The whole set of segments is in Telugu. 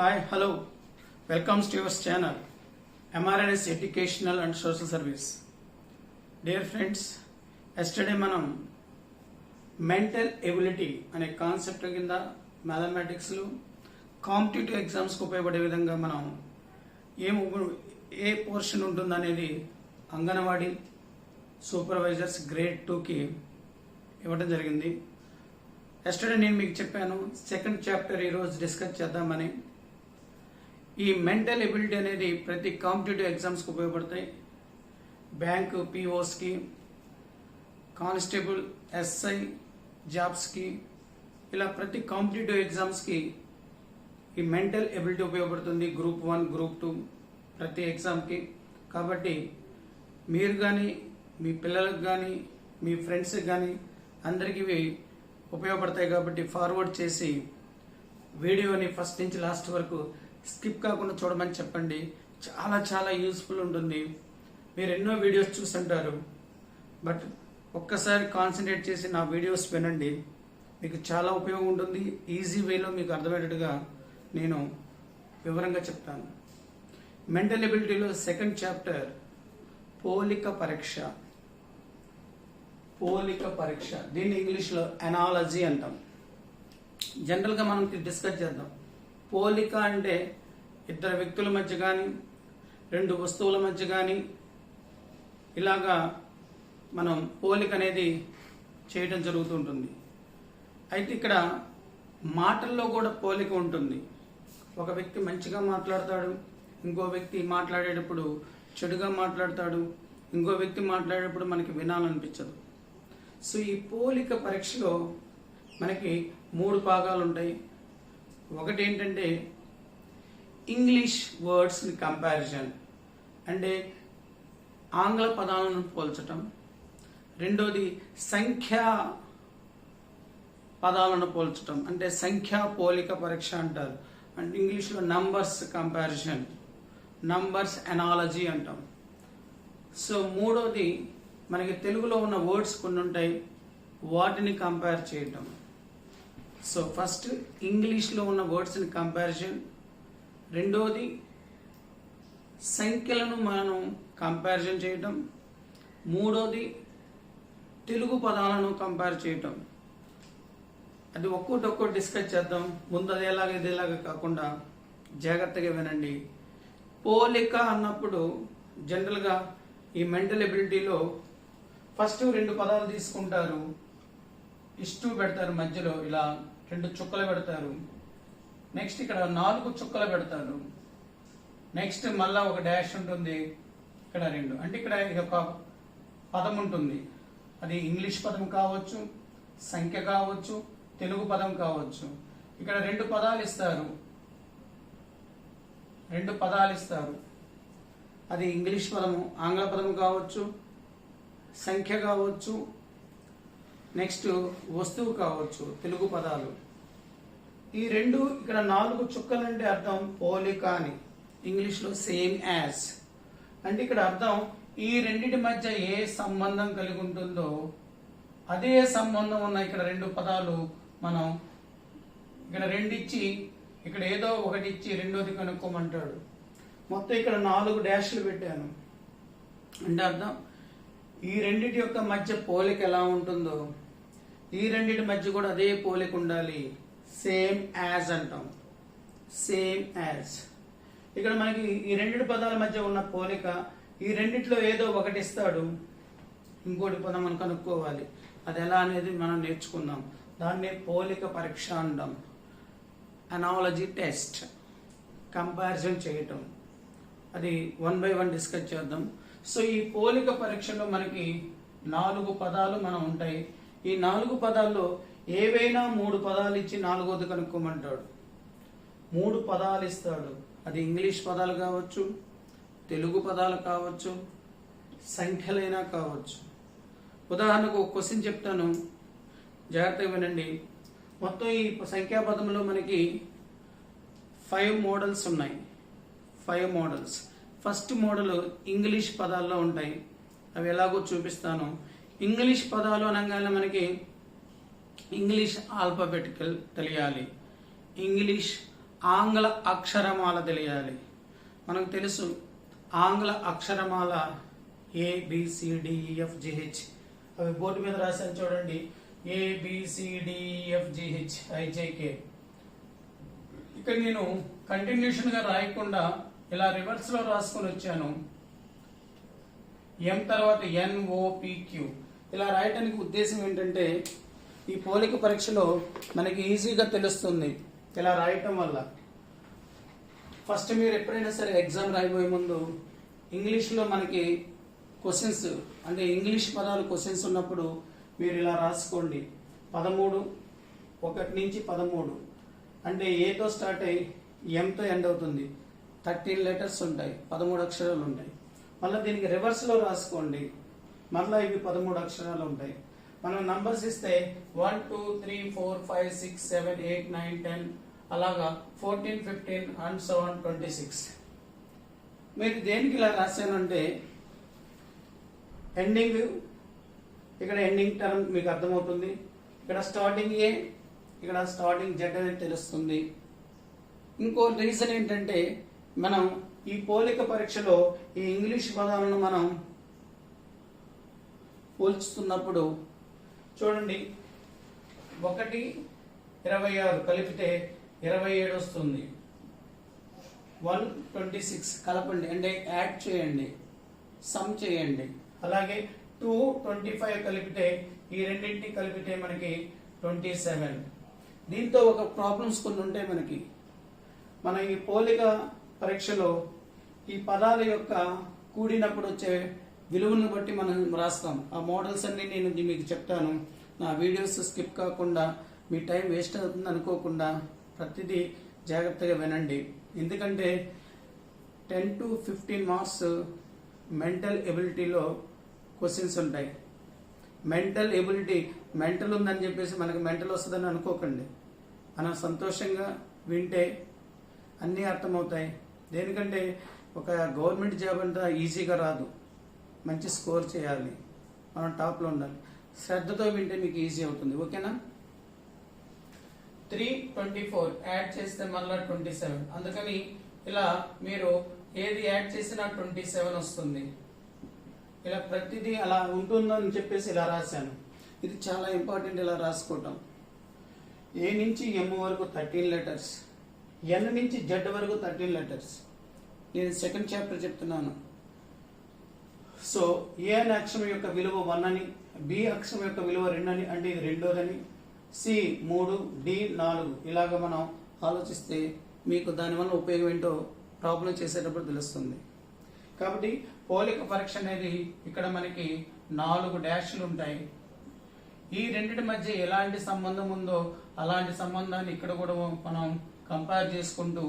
Hi, hello. Welcome to your channel, MRNS Educational and Social Service. Dear friends, yesterday మనం మెంటల్ ఎబిలిటీ అనే కాన్సెప్ట్ కింద మ్యాథమెటిక్స్లో కాంపిటేటివ్ ఎగ్జామ్స్కి ఉపయోగపడే విధంగా మనం ఏ పోర్షన్ ఉంటుందనేది అంగన్వాడీ సూపర్వైజర్స్ గ్రేడ్ 2కి ఇవ్వడం జరిగింది. ఎస్టర్డే నేను మీకు చెప్పాను సెకండ్ చాప్టర్ ఈరోజు డిస్కస్ చేద్దామని. ఈ మెంటల్ ఎబిలిటీ అనేది ప్రతి కాంపిటేటివ్ ఎగ్జామ్స్కి ఉపయోగపడతాయి. బ్యాంకు పిఓస్కి, కానిస్టేబుల్, ఎస్ఐ జాబ్స్కి, ఇలా ప్రతి కాంపిటేటివ్ ఎగ్జామ్స్కి ఈ మెంటల్ ఎబిలిటీ ఉపయోగపడుతుంది. గ్రూప్ 1, గ్రూప్ 2 ప్రతి ఎగ్జామ్కి. కాబట్టి మీరు కానీ మీ పిల్లలకు కానీ మీ ఫ్రెండ్స్కి కానీ అందరికీ ఉపయోగపడతాయి. కాబట్టి ఫార్వర్డ్ చేసి వీడియోని ఫస్ట్ నుంచి లాస్ట్ వరకు స్కిప్ కాకుండా చూడమని చెప్పండి. చాలా చాలా యూస్ఫుల్ ఉంటుంది. మీరు ఎన్నో వీడియోస్ చూస్తుంటారు, బట్ ఒక్కసారి కాన్సన్ట్రేట్ చేసి నా వీడియోస్ వినండి, మీకు చాలా ఉపయోగం ఉంటుంది. ఈజీ వేలో మీకు అర్థమయ్యేట్టుగా నేను వివరంగా చెప్తాను. మెంటల్ ఎబిలిటీలో సెకండ్ చాప్టర్ పోలిక పరీక్ష. పోలిక పరీక్ష, దీన్ని ఇంగ్లీష్లో అనాలజీ అంటాం. జనరల్గా మనం డిస్కస్ చేద్దాం. పోలిక అంటే ఇద్దరు వ్యక్తుల మధ్య కానీ, రెండు వస్తువుల మధ్య కానీ ఇలాగా మనం పోలిక అనేది చేయడం జరుగుతుంటుంది. అయితే ఇక్కడ మాటల్లో కూడా పోలిక ఉంటుంది. ఒక వ్యక్తి మంచిగా మాట్లాడతాడు, ఇంకో వ్యక్తి మాట్లాడేటప్పుడు చెడుగా మాట్లాడతాడు, ఇంకో వ్యక్తి మాట్లాడేటప్పుడు మనకి వినాలనిపించదు. సో ఈ పోలిక పరీక్షలో మనకి 3 భాగాలు ఉంటాయి. ఒకటి ఏంటంటే ఇంగ్లీష్ వర్డ్స్ కంపారిజన్, అంటే ఆంగ్ల పదాలను పోల్చటం. రెండోది సంఖ్యా పదాలను పోల్చటం, అంటే సంఖ్యా పోలిక పరీక్ష అంటారు. అంటే ఇంగ్లీష్లో నంబర్స్ కంపారిజన్, నంబర్స్ అనాలజీ అంటాం. సో మూడోది మనకి తెలుగులో ఉన్న వర్డ్స్ కొన్ని ఉంటాయి, వాటిని కంపేర్ చేయటం. సో ఫస్ట్ ఇంగ్లీష్లో ఉన్న వర్డ్స్ని కంపారిజన్, రెండోది సంఖ్యలను మనం కంపారిజన్ చేయటం, మూడోది తెలుగు పదాలను కంపేర్ చేయటం. అది ఒక్కొక్కటి డిస్కస్ చేద్దాం. ముందు అది ఇదేలాగా కాకుండా జాగ్రత్తగా వినండి. పోలిక అన్నప్పుడు జనరల్గా ఈ మెంటల్ ఎబిలిటీలో ఫస్ట్ 2 పదాలు తీసుకుంటారు, ఇష్టు పెడతారు, మధ్యలో ఇలా 2 చుక్కలు పెడతారు. నెక్స్ట్ ఇక్కడ 4 చుక్కలు పెడతారు. నెక్స్ట్ మళ్ళా ఒక డాష్ ఉంటుంది, ఇక్కడ 2. అంటే ఇక్కడ ఒక పదం ఉంటుంది. అది ఇంగ్లీష్ పదం కావచ్చు, సంఖ్య కావచ్చు, తెలుగు పదం కావచ్చు. ఇక్కడ 2 పదాలు ఇస్తారు, 2 పదాలు ఇస్తారు. అది ఇంగ్లీష్ పదము, ఆంగ్ల పదము కావచ్చు, సంఖ్య కావచ్చు, నెక్స్ట్ వస్తువు కావచ్చు, తెలుగు పదాలు. ఈ 2 ఇక్కడ 4 చుక్కలు అంటే అర్థం పోలిక అని, ఇంగ్లీష్లో సేమ్ యాజ్. అంటే ఇక్కడ అర్థం ఈ రెండిటి మధ్య ఏ సంబంధం కలిగి ఉంటుందో అదే సంబంధం ఉన్న ఇక్కడ 2 పదాలు మనం ఇక్కడ 2 ఇచ్చి ఇక్కడ ఏదో ఒకటి ఇచ్చి రెండోది కనుక్కోమంటాడు. మొత్తం ఇక్కడ 4 డాష్లు పెట్టాను. అంటే అర్థం ఈ రెండిటి యొక్క మధ్య పోలిక ఎలా ఉంటుందో ఈ రెండిటి మధ్య కూడా అదే పోలిక ఉండాలి. సేమ్ యాజ్ అంటాం, సేమ్ యాజ్. ఇక్కడ మనకి ఈ 2 పదాల మధ్య ఉన్న పోలిక, ఈ రెండిట్లో ఏదో ఒకటి ఇస్తాడు, ఇంకోటి పదం మనం కనుక్కోవాలి. అది ఎలా అనేది మనం నేర్చుకుందాం. దాన్ని పోలిక పరీక్ష అంటాం. అనాలజీ టెస్ట్, కంపారిజన్ చేయటం. అది 1 by 1 డిస్కస్ చేద్దాం. సో ఈ పోలిక పరీక్షలో మనకి 4 పదాలు మనం ఉంటాయి. ఈ 4 పదాల్లో ఏవైనా 3 పదాలు ఇచ్చి 4వది కనుక్కోమంటాడు. 3 పదాలు ఇస్తాడు. అది ఇంగ్లీష్ పదాలు కావచ్చు, తెలుగు పదాలు కావచ్చు, సంఖ్యలైనా కావచ్చు. ఉదాహరణకు ఒక క్వశ్చన్ చెప్తాను, జాగ్రత్తగా వినండి. మొత్తం ఈ సంఖ్యాపదంలో మనకి 5 మోడల్స్ ఉన్నాయి. 5 మోడల్స్. ఫస్ట్ మోడల్ ఇంగ్లీష్ పదాల్లో ఉంటాయి. అవి ఎలాగో చూపిస్తాను. ఇంగ్లీష్ పదాలు అనగానే మనకి ఇంగ్లీష్ ఆల్ఫాబెటికల్ తెలియాలి. ఇంగ్లీష్ ఆంగ్ల అక్షరమాల తెలియాలి. మనకు తెలుసు ఆంగ్ల అక్షరమాల ABCDEFGH. అవి బోర్డు మీద రాశాను చూడండి. ABCDEFGH IJK. ఇక్కడ నేను కంటిన్యూషన్ గా రాయకుండా ఇలా రివర్స్ లో రాసుకొని వచ్చాను. M తర్వాత NOPQ. ఇలా రాయటానికి ఉద్దేశం ఏంటంటే ఈ పోలిక పరీక్షలో మనకి ఈజీగా తెలుస్తుంది ఇలా రాయటం వల్ల. ఫస్ట్ మీరు ఎప్పుడైనా సరే ఎగ్జామ్ రాయబోయే ముందు ఇంగ్లీష్లో మనకి క్వశ్చన్స్ అంటే ఇంగ్లీష్ పదాలు క్వశ్చన్స్ ఉన్నప్పుడు మీరు ఇలా రాసుకోండి. 13 1 నుంచి 13 అంటే ఏతో స్టార్ట్ అయ్యి ఎంతో ఎండ్ అవుతుంది. 13 లెటర్స్ ఉంటాయి, 13 అక్షరాలు ఉంటాయి. మళ్ళీ దీనికి రివర్స్లో రాసుకోండి. మళ్ళీ ఇవి 13 అక్షరాలు ఉంటాయి. మనం నంబర్స్ ఇస్తే 1 2 3 4 5 6 7 8 9 10 అలాగా 14 15 and so on 26. మీరు దేనికి ఇలా రాశానంటే ఎండింగ్, ఇక్కడ ఎండింగ్ టర్మ్ మీకు అర్థమవుతుంది. ఇక్కడ స్టార్టింగ్ ఏ, ఇక్కడ స్టార్టింగ్ జెడ్ అనేది తెలుస్తుంది. ఇంకో రీజన్ ఏంటంటే మనం ఈ పోలిక పరీక్షలో ఈ ఇంగ్లీష్ పదాలను మనం పోల్చుతున్నప్పుడు చూడండి 1 26 కలిపితే 27 వస్తుంది. 1 26 కలపండి అంటే యాడ్ చేయండి, సమ్ చేయండి. అలాగే 2 25 కలిపితే ఈ రెండింటిని కలిపితే మనకి 27. దీంతో ఒక ప్రాబ్లమ్స్ కొన్ని ఉంటాయి మనకి. మన ఈ పోలిక పరీక్షలో ఈ పదాల యొక్క కూడినప్పుడు వచ్చే విలువను బట్టి మనం రాస్తాం. ఆ మోడల్స్ అన్ని నేను మీకు చెప్తాను. నా వీడియోస్ స్కిప్ కాకుండా మీ టైం వేస్ట్ అవుతుంది అనుకోకుండా ప్రతిదీ జాగ్రత్తగా వినండి. ఎందుకంటే 10 to 15 మార్క్స్ మెంటల్ ఎబిలిటీలో క్వశ్చన్స్ ఉంటాయి. మెంటల్ ఎబిలిటీ మెంటల్ ఉందని చెప్పేసి మనకు మెంటల్ వస్తుందని అనుకోకండి. మనం సంతోషంగా వింటే అన్నీ అర్థమవుతాయి. దేనికంటే ఒక గవర్నమెంట్ జాబ్ అంతా ఈజీగా రాదు. మంచి స్కోర్ చేయాలి, మనం టాప్లో ఉండాలి. శ్రద్ధతో వింటే మీకు ఈజీ అవుతుంది. ఓకేనా? 3 24 యాడ్ చేస్తే మళ్ళీ 27. అందుకని ఇలా మీరు ఏది యాడ్ చేసినా 27 వస్తుంది. ఇలా ప్రతిదీ అలా ఉంటుందని చెప్పేసి ఇలా రాశాను. ఇది చాలా ఇంపార్టెంట్ ఇలా రాసుకోవటం. ఏ నుంచి M వరకు 13 లెటర్స్, N నుంచి Z వరకు 13 లెటర్స్. నేను సెకండ్ చాప్టర్ చెప్తున్నాను. సో ఏ అనే అక్షరం యొక్క విలువ 1 అని, బి అక్షరం యొక్క విలువ 2 అని అంటే ఇది రెండోదని, సి 3, డి 4 ఇలాగ మనం ఆలోచిస్తే మీకు దానివల్ల ఉపయోగం ఏంటో ప్రాబ్లం చేసేటప్పుడు తెలుస్తుంది. కాబట్టి పోలిక పరీక్ష అనేది ఇక్కడ మనకి 4 డాష్లు ఉంటాయి. ఈ రెండింటి మధ్య ఎలాంటి సంబంధం ఉందో అలాంటి సంబంధాన్ని ఇక్కడ కూడా మనం కంపేర్ చేసుకుంటూ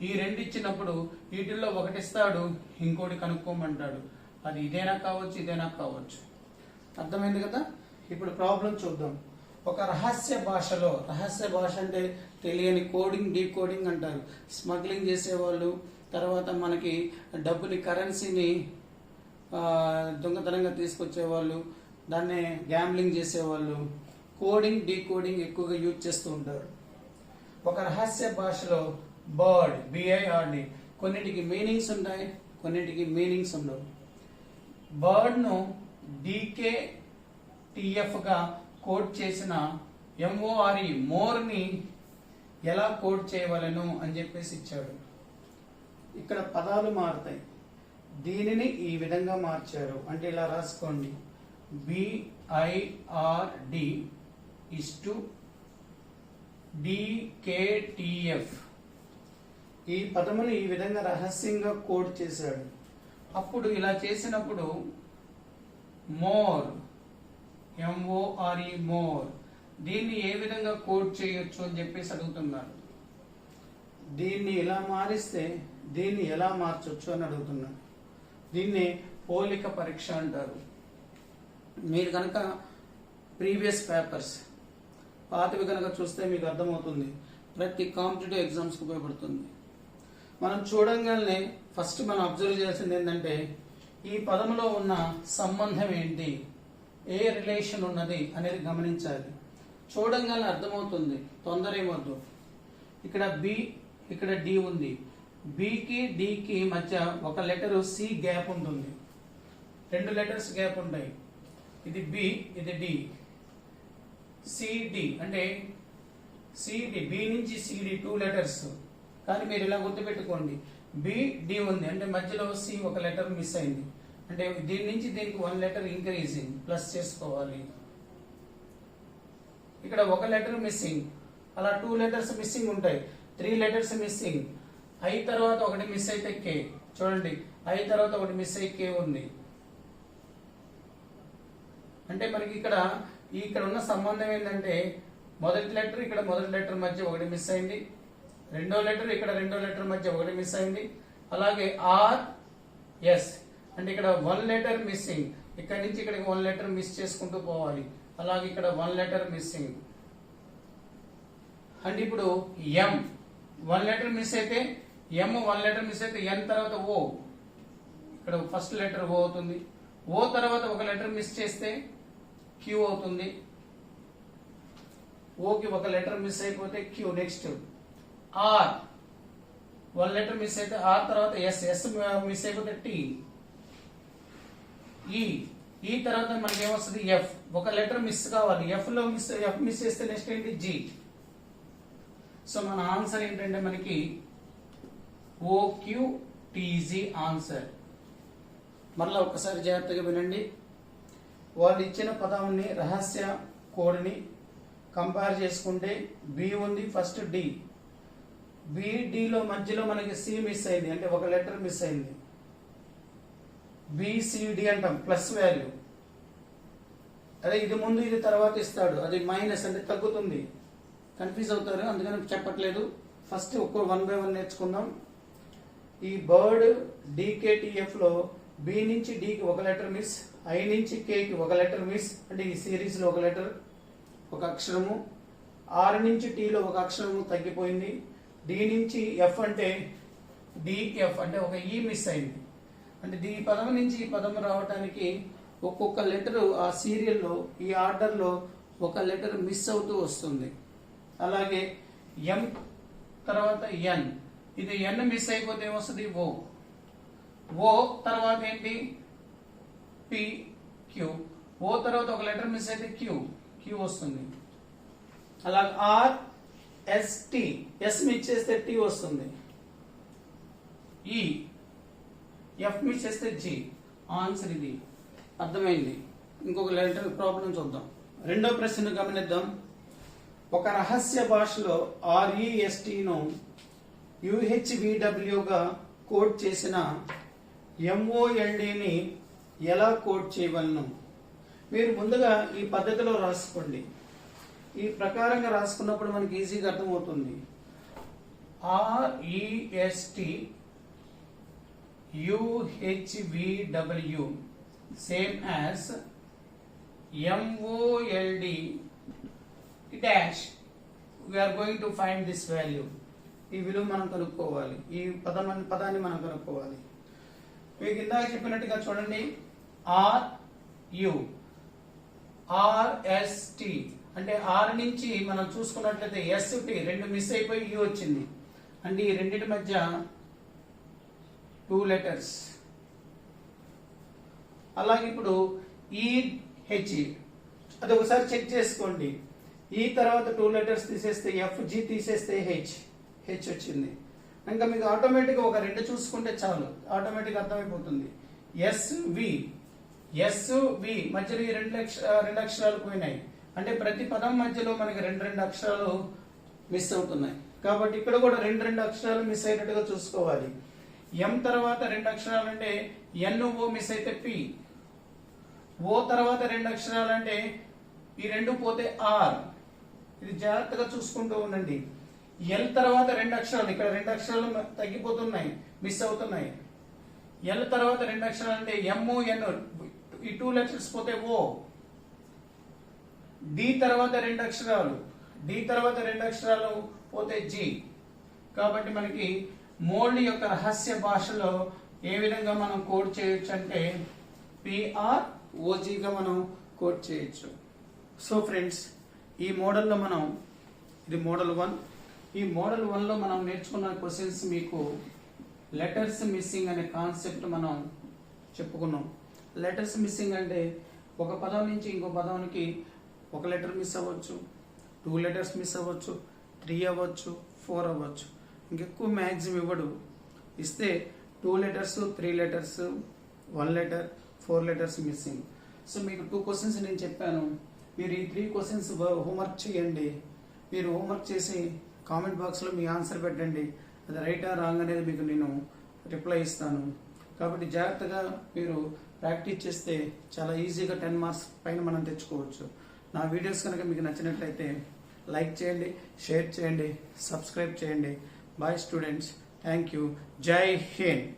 ఈ రెండు ఇచ్చినప్పుడు వీటిల్లో ఒకటి ఇస్తాడు, ఇంకోటి కనుక్కోమంటాడు. అది ఇదేనా కావచ్చు, ఇదేనా కావచ్చు. అర్థమైంది కదా? ఇప్పుడు ప్రాబ్లం చూద్దాం. ఒక రహస్య భాషలో, రహస్య భాష అంటే తెలియని కోడింగ్, డీకోడింగ్ అంటారు. స్మగ్లింగ్ చేసేవాళ్ళు, తర్వాత మనకి డబ్బుని కరెన్సీని దొంగతనంగా తీసుకొచ్చేవాళ్ళు, దాన్నే గ్యాంబ్లింగ్ చేసేవాళ్ళు కోడింగ్, డీకోడింగ్ ఎక్కువగా యూజ్ చేస్తూ ఉంటారు. ఒక రహస్య భాషలో బర్డ్, BIRD, కొన్నిటికి మీనింగ్స్ ఉంటాయి, కొన్నిటికి మీనింగ్స్ ఉండవు. బర్డ్ను DKTF గా కోడ్ చేసిన MORE మోర్ని ఎలా కోడ్ చేయవలను అని చెప్పేసి ఇచ్చాడు. ఇక్కడ పదాలు మారుతాయి. దీనిని ఈ విధంగా మార్చారు అంటే ఇలా రాసుకోండి. BIRD = DKTF. ఈ పదమును ఈ విధంగా రహస్యంగా కోడ్ చేశాడు. అప్పుడు ఇలా చేసినప్పుడు మోర్, MORE మోర్, దీన్ని ఏ విధంగా కోడ్ చేయొచ్చు అని చెప్పేసి అడుగుతున్నారు. దీన్ని ఇలా మారిస్తే దీన్ని ఎలా మార్చొచ్చు అని అడుగుతున్నారు. దీన్ని పోలిక పరీక్ష అంటారు. మీరు కనుక ప్రీవియస్ పేపర్స్ పాతవి కనుక చూస్తే మీకు అర్థమవుతుంది. ప్రతి కాంపిటేటివ్ ఎగ్జామ్స్కి ఉపయోగపడుతుంది. మనం చూడంగానే ఫస్ట్ మనం అబ్జర్వ్ చేయాల్సింది ఏంటంటే ఈ పదంలో ఉన్న సంబంధం ఏంటి, ఏ రిలేషన్ ఉన్నది అనేది గమనించాలి. చూడంగానే అర్థమవుతుంది, తొందర ఏమొద్దు. ఇక్కడ ఇక్కడ డి ఉంది. బికి డికి మధ్య ఒక లెటర్ సి గ్యాప్ ఉంటుంది. 2 లెటర్స్ గ్యాప్ ఉంటాయి. ఇది బి, ఇది డి. సిడి అంటే సిడి, బి నుంచి సిడి 2 లెటర్స్. కానీ మీరు ఇలా గుర్తుపెట్టుకోండి, బి డి ఉంది అంటే మధ్యలో సి ఒక లెటర్ మిస్ అయింది. అంటే దీని నుంచి దీనికి 1 లెటర్ ఇంక్రీజింగ్, ప్లస్ చేసుకోవాలి. ఇక్కడ ఒక లెటర్ మిస్సింగ్, అలా 2 లెటర్స్ మిస్సింగ్ ఉంటాయి. 3 లెటర్స్ మిస్సింగ్. ఐ తర్వాత ఒకటి మిస్ అయితే కే. చూడండి, ఐ తర్వాత ఒకటి మిస్ అయి కే ఉంది. అంటే మనకి ఇక్కడ ఉన్న సంబంధం ఏంటంటే మొదటి లెటర్ ఇక్కడ మొదటి లెటర్ మధ్య ఒకటి మిస్ అయింది, రెండో లెటర్ ఇక్కడ రెండో లెటర్ మధ్య ఒకటి మిస్ అయింది. అలాగే ఆర్ ఎస్ అంటే ఇక్కడ 1 లెటర్ మిస్సింగ్, ఇక్కడ నుంచి ఇక్కడికి 1 లెటర్ మిస్ చేసుకుంటూ పోవాలి. అలాగే ఇక్కడ 1 లెటర్ మిస్సింగ్. అంటే ఇప్పుడు ఎం 1 లెటర్ మిస్ అయితే, ఎం 1 లెటర్ మిస్ అయితే ఎన్ తర్వాత ఓ, ఇక్కడ ఫస్ట్ లెటర్ ఓ అవుతుంది. ఓ తర్వాత ఒక లెటర్ మిస్ చేస్తే క్యూ అవుతుంది. ఓకి ఒక లెటర్ మిస్ అయిపోతే Q. Next R 1 letter miss అయితే ఆర్ తర్వాత ఎస్, ఎస్ మిస్ అయిపోతే టీ. ఈ తర్వాత మనకి ఏమొస్తుంది ఎఫ్, ఒక లెటర్ మిస్ కావాలి. ఎఫ్ మిస్ చేస్తే నెక్స్ట్ ఏంటి జి. సో మన ఆన్సర్ ఏంటంటే మనకి ఓక్యూటీజీ ఆన్సర్. మరలా ఒకసారి జాగ్రత్తగా వినండి. వాళ్ళు ఇచ్చిన పదాన్ని రహస్య కోడ్ని కంపేర్ చేసుకుంటే బి ఉంది, ఫస్ట్ డి. బిడిలో మధ్యలో మనకి సి మిస్ అయింది అంటే ఒక లెటర్ మిస్ అయింది. బిసిడి అంటాం, ప్లస్ వాల్యూ. అదే ఇది ముందు ఇది తర్వాత ఇస్తాడు, అది మైనస్ అంటే తగ్గుతుంది. కన్ఫ్యూజ్ అవుతారు, అందుకని చెప్పట్లేదు. ఫస్ట్ ఒక్కో 1 by 1 నేర్చుకుందాం. ఈ బర్డ్ డికేటిఎఫ్ లో బి నుంచి డికి ఒక లెటర్ మిస్, ఐ నుంచి కేకి ఒక లెటర్ మిస్ అంటే ఈ సిరీస్ లో ఒక లెటర్, ఒక అక్షరము. ఆర్ నుంచి టీలో ఒక అక్షరము తగ్గిపోయింది. డి నుంచి ఎఫ్ అంటే డిఎఫ్ అంటే ఒక ఈ మిస్ అయింది. అంటే ఈ పదం నుంచి ఈ పదం రావడానికి ఒక్కొక్క లెటర్ ఆ సీరియల్లో ఈ ఆర్డర్లో ఒక లెటర్ మిస్ అవుతూ వస్తుంది. అలాగే ఎం తర్వాత ఎన్, ఇది ఎన్ మిస్ అయిపోతే ఏమొస్తుంది ఓ. ఓ తర్వాత ఏంటి పి క్యూ. ఓ తర్వాత ఒక లెటర్ మిస్ అయితే క్యూ, క్యూ వస్తుంది. అలాగే R S T, S miss చేస్తే టీ వస్తుంది. ఈ ఎఫ్ మిస్ చేస్తే జి. ఆన్సర్ ఇది. అర్థమైంది. ఇంకొక లెటర్ ప్రాబ్లం చూద్దాం. రెండో ప్రశ్న గమనిద్దాం. ఒక రహస్య భాషలో ఆర్ఈఎస్టీను యుహెచ్విడబ్ల్యూగా కోడ్ చేసిన ఎంఓఎల్డిని ఎలా కోడ్ చేయవలను? మీరు ముందుగా ఈ పద్ధతిలో రాసుకోండి. ఈ ప్రకారంగా రాసుకున్నప్పుడు మనకి ఈజీగా అర్థమవుతుంది. R E S T U H V W same as M O L D dash. We are going to find this value. ఈ విలువ మనం కనుక్కోవాలి, ఈ పదాన్ని మనం కనుక్కోవాలి. మీకు ఇందాక చెప్పినట్టుగా చూడండి, ఆర్ యు ఆర్ఎస్టి అంటే ఆర్ నుంచి మనం చూసుకున్నట్లయితే ఎస్ టి రెండు మిస్ అయిపోయి యు వచ్చింది. అంటే ఈ రెండింటి మధ్య 2 లెటర్స్. అలాగే ఇప్పుడు ఈహెచ్ అది ఒకసారి చెక్ చేసుకోండి. ఈ తర్వాత 2 లెటర్స్ తీసేస్తే ఎఫ్, జి తీసేస్తే హెచ్, హెచ్ వచ్చింది. ఇంకా మీకు ఆటోమేటిక్గా ఒక 2 చూసుకుంటే చాలు, ఆటోమేటిక్ అర్థమైపోతుంది. ఎస్ వి మధ్యలో ఈ 2 అక్షరాలు పోయినాయి. అంటే ప్రతి పదం మధ్యలో మనకి 2 అక్షరాలు మిస్ అవుతున్నాయి. కాబట్టి ఇక్కడ కూడా 2 అక్షరాలు మిస్ అయినట్టుగా చూసుకోవాలి. ఎం తర్వాత 2 అక్షరాలు అంటే ఎన్, ఓ మిస్ అయితే పి. ఓ తర్వాత 2 అక్షరాలు అంటే ఈ 2 పోతే ఆర్. ఇది జాగ్రత్తగా చూసుకుంటూ ఉండండి. ఎల్ తర్వాత 2 అక్షరాలు, ఇక్కడ 2 అక్షరాలు తగ్గిపోతున్నాయి, మిస్ అవుతున్నాయి. ఎల్ తర్వాత 2 అక్షరాలు అంటే ఎంఓ ఎన్, ఈ 2 లెటర్స్ పోతే ఓ. డి తర్వాత 2 అక్షరాలు, డి తర్వాత 2 అక్షరాలు పోతే జి. కాబట్టి మనకి మోల్డ్ యొక్క రహస్య భాషలో ఏ విధంగా మనం కోడ్ చేయొచ్చు అంటే పిఆర్ ఓజీగా మనం కోడ్ చేయొచ్చు. సో ఫ్రెండ్స్, ఈ మోడల్లో మనం ఇది మోడల్ 1, ఈ మోడల్ 1లో మనం నేర్చుకున్న క్వశ్చన్స్ మీకు లెటర్స్ మిస్సింగ్ అనే కాన్సెప్ట్ మనం చెప్పుకున్నాం. లెటర్స్ మిస్సింగ్ అంటే ఒక పదం నుంచి ఇంకో పదానికి ఒక లెటర్ మిస్ అవ్వచ్చు, 2 లెటర్స్ మిస్ అవ్వచ్చు, 3 అవ్వచ్చు, 4 అవ్వచ్చు. ఇంకెక్కువ మ్యాక్సిమం ఇవ్వడు. ఇస్తే 2 letters, 3 letters, 1 letter, 4 letters missing. So మీకు 2 క్వశ్చన్స్ నేను చెప్పాను. మీరు ఈ 3 క్వశ్చన్స్ హోంవర్క్ చేయండి. మీరు హోంవర్క్ చేసి కామెంట్ బాక్స్లో మీ ఆన్సర్ పెట్టండి. అది రైటా రాంగ్ అనేది మీకు నేను రిప్లై ఇస్తాను. కాబట్టి జాగ్రత్తగా మీరు ప్రాక్టీస్ చేస్తే చాలా ఈజీగా 10 మార్క్స్ పైన మనం తెచ్చుకోవచ్చు. నా వీడియోస్ కనుక మీకు నచ్చినట్లయితే లైక్ చేయండి, షేర్ చేయండి, సబ్స్క్రైబ్ చేయండి. Bye students, thank you. Jai Hind.